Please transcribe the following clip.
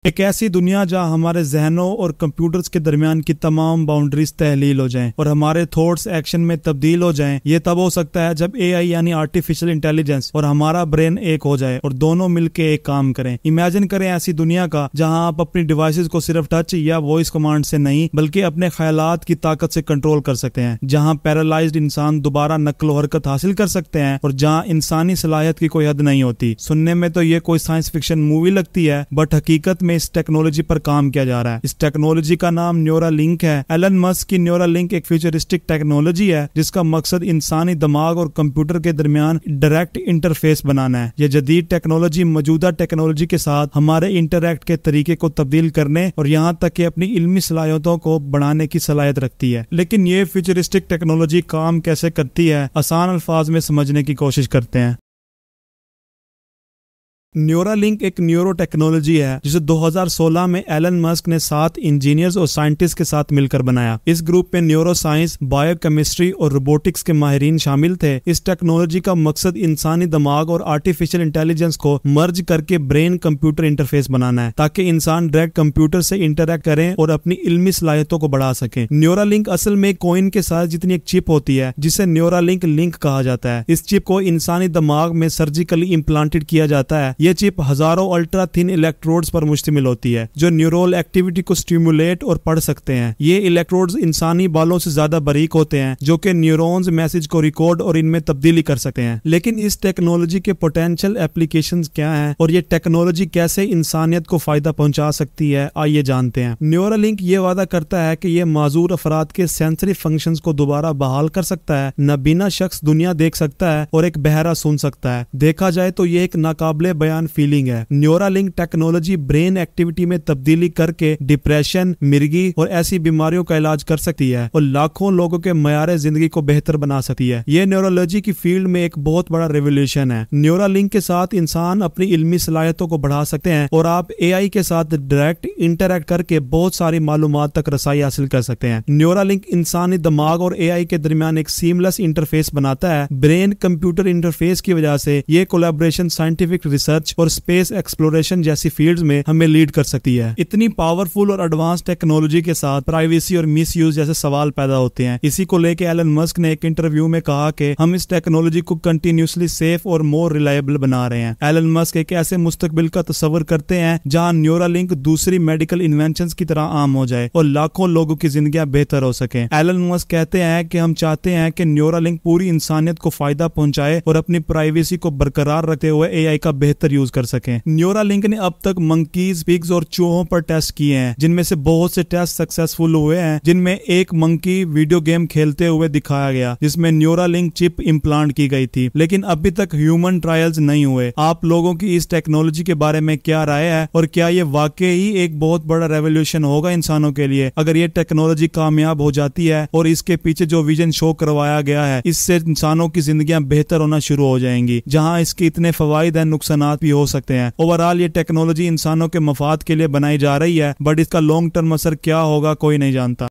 ایک ایسی دنیا جہاں ہمارے ذہنوں اور کمپیوٹرز کے درمیان کی تمام باؤنڈریز تحلیل ہو جائیں اور ہمارے تھاٹس ایکشن میں تبدیل ہو جائیں۔ یہ تب ہو سکتا ہے جب اے آئی یعنی آرٹیفیشل انٹیلیجنس اور ہمارا برین ایک ہو جائے اور دونوں مل کے ایک کام کریں۔ امیجن کریں ایسی دنیا کا جہاں آپ اپنی ڈیوائسز کو صرف ٹچ یا وائس کمانڈ سے نہیں بلکہ اپنے خیالات کی طاقت سے کنٹرول کر سکتے ہیں، جہاں پیرالائزڈ انسان دوبارہ نقل و حرکت حاصل کر سکتے ہیں اور جہاں انسانی صلاحیت کی کوئی حد نہیں ہوتی۔ سننے میں تو یہ کوئی سائنس فکشن مووی لگتی ہے، بٹ حقیقت میں اس ٹیکنالوجی پر کام کیا جا رہا ہے۔ اس ٹیکنالوجی کا نام نیورا لنک ہے۔ ایلن مسک کی نیورا لنک ایک فیوچرسٹک ٹیکنالوجی ہے جس کا مقصد انسانی دماغ اور کمپیوٹر کے درمیان ڈائریکٹ انٹرفیس بنانا ہے۔ یہ جدید ٹیکنالوجی موجودہ ٹیکنالوجی کے ساتھ ہمارے انٹریکٹ کے طریقے کو تبدیل کرنے اور یہاں تک کہ اپنی علمی صلاحیتوں کو بڑھانے کی صلاحیت رکھتی ہے۔ لیکن یہ فیوچرسٹک ٹیکنالوجی کام کیسے کرتی ہے، آسان الفاظ میں سمجھنے کی کوشش کرتے ہیں۔ نیورا لنک ایک نیورو ٹیکنالوجی ہے جسے 2016 میں ایلن مسک نے 7 انجینئرز اور سائنٹسٹ کے ساتھ مل کر بنایا۔ اس گروپ میں نیورو سائنس، بائیو کیمسٹری اور روبوٹکس کے ماہرین شامل تھے۔ اس ٹیکنالوجی کا مقصد انسانی دماغ اور آرٹیفیشل انٹیلیجنس کو مرج کر کے برین کمپیوٹر انٹرفیس بنانا ہے تاکہ انسان ڈائریکٹ کمپیوٹر سے انٹریکٹ کریں اور اپنی علمی صلاحیتوں کو بڑھا سکیں۔ نیورا لنک اصل میں کوئن کے ساتھ جتنی ایک چپ ہوتی ہے جسے نیورا لنک کہا جاتا ہے۔ اس چپ کو انسانی دماغ میں سرجیکلی امپلانٹڈ کیا جاتا ہے۔ یہ چپ ہزاروں الٹرا تھن الیکٹروڈز پر مشتمل ہوتی ہے جو نیورل ایکٹیویٹی کو سٹیمولیٹ اور پڑھ سکتے ہیں۔ یہ الیکٹروڈز انسانی بالوں سے زیادہ باریک ہوتے ہیں جو کہ نیورونز میسج کو ریکارڈ اور ان میں تبدیلی کر سکتے ہیں۔ لیکن اس ٹیکنالوجی کے پوٹینشل اپلیکیشنز کیا ہیں اور یہ ٹیکنالوجی کیسے انسانیت کو فائدہ پہنچا سکتی ہے، آئیے جانتے ہیں۔ نیورا لنک یہ وعدہ کرتا ہے کہ یہ معذور افراد کے سینسری فنکشنز کو دوبارہ بحال کر سکتا ہے۔ نابینا شخص دنیا دیکھ سکتا ہے اور ایک بہرا سن سکتا ہے۔ دیکھا جائے تو یہ ایک ناقابل بیان فیلنگ ہے۔ نیورا لنک ٹیکنالوجی برین ایکٹیویٹی میں تبدیلی کر کے ڈپریشن، مرگی اور ایسی بیماریوں کا علاج کر سکتی ہے اور لاکھوں لوگوں کے معیار زندگی کو بہتر بنا سکتی ہے۔ یہ نیورولوجی کی فیلڈ میں ایک بہت بڑا ریولیوشن ہے۔ نیورا لنک کے ساتھ انسان اپنی علمی صلاحیتوں کو بڑھا سکتے ہیں اور آپ اے آئی کے ساتھ ڈائریکٹ انٹریکٹ کر کے بہت ساری معلومات تک رسائی حاصل کر سکتے ہیں۔ نیورا لنک انسانی دماغ اور اے آئی کے درمیان ایک سیملیس انٹرفیس بناتا ہے۔ برین کمپیوٹر انٹرفیس کی وجہ سے یہ کولیبریشن سائنٹیفک ریسرچ اور اسپیس ایکسپلوریشن جیسی فیلڈز میں ہمیں لیڈ کر سکتی ہے۔ اتنی پاورفل اور ایڈوانس ٹیکنالوجی کے ساتھ پرائیویسی اور مس یوز جیسے سوال پیدا ہوتے ہیں۔ اسی کو لے کے ایلن مسک نے ایک انٹرویو میں کہا کہ ہم اس ٹیکنالوجی کو کنٹینیوسلی سیف اور مور ریلائبل بنا رہے ہیں۔ ایلن مسک ایک ایسے مستقبل کا تصور کرتے ہیں جہاں نیورا لنک دوسری میڈیکل انوینشنز کی طرح عام ہو جائے اور لاکھوں لوگوں کی زندگیاں بہتر ہو سکیں۔ ایلن مسک کہتے ہیں کہ ہم چاہتے ہیں کہ نیورا لنک پوری انسانیت کو فائدہ پہنچائے اور اپنی پرائیویسی کو برقرار رکھتے ہوئے اے آئی کا بہتر یوز کر سکیں۔ نیورا لنک نے اب تک منکیز، پگز اور چوہوں پر ٹیسٹ کیے ہیں جن میں سے بہت سے ٹیسٹ سکسیسفل ہوئے ہیں، جن میں ایک منکی ویڈیو گیم کھیلتے ہوئے دکھایا گیا جس میں نیورا لنک چپ امپلانٹ کی گئی تھی، لیکن ابھی تک ہیومن ٹرائلز نہیں ہوئے۔ آپ لوگوں کی اس ٹیکنالوجی کے بارے میں کیا رائے ہے اور کیا یہ واقعی ایک بہت بڑا ریولیوشن ہوگا انسانوں کے لیے؟ اگر یہ ٹیکنالوجی کامیاب ہو جاتی ہے اور اس کے پیچھے جو ویژن شو کروایا گیا ہے اس سے انسانوں کی زندگیاں بہتر ہونا شروع ہو جائیں گی، جہاں اس کے اتنے فوائد ہیں نقصانات بھی ہو سکتے ہیں۔ اوورآل یہ ٹیکنالوجی انسانوں کے مفاد کے لیے بنائی جا رہی ہے، بٹ اس کا لانگ ٹرم اثر کیا ہوگا کوئی نہیں جانتا۔